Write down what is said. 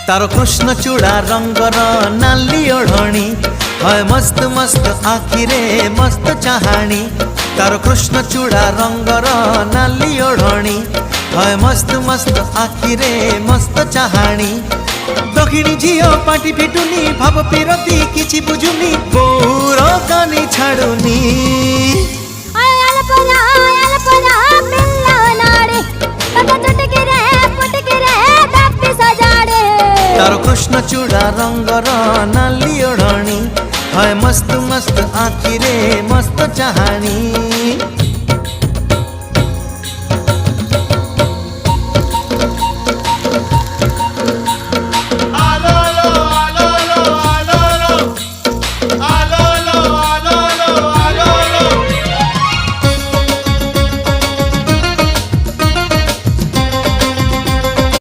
तारो कृष्ण चूड़ा रंगर नाली ओढ़णी है मस्त मस्त आखिरे मस्त चाहाणी। तारो कृष्ण चूड़ा रंगर नाली ओढ़णी है मस्त मस्त आखिरे मस्त चाहाणी। दक्षिणी झीओ पाटी फिटुनी भाव पिरती किछि बुझुनी गौर कानी छाड़ुनी। तारो कृष्ण चूड़ा रंगर नाली ओढ़णी है मस्त मस्त आखिरे मस्त चाहाणी।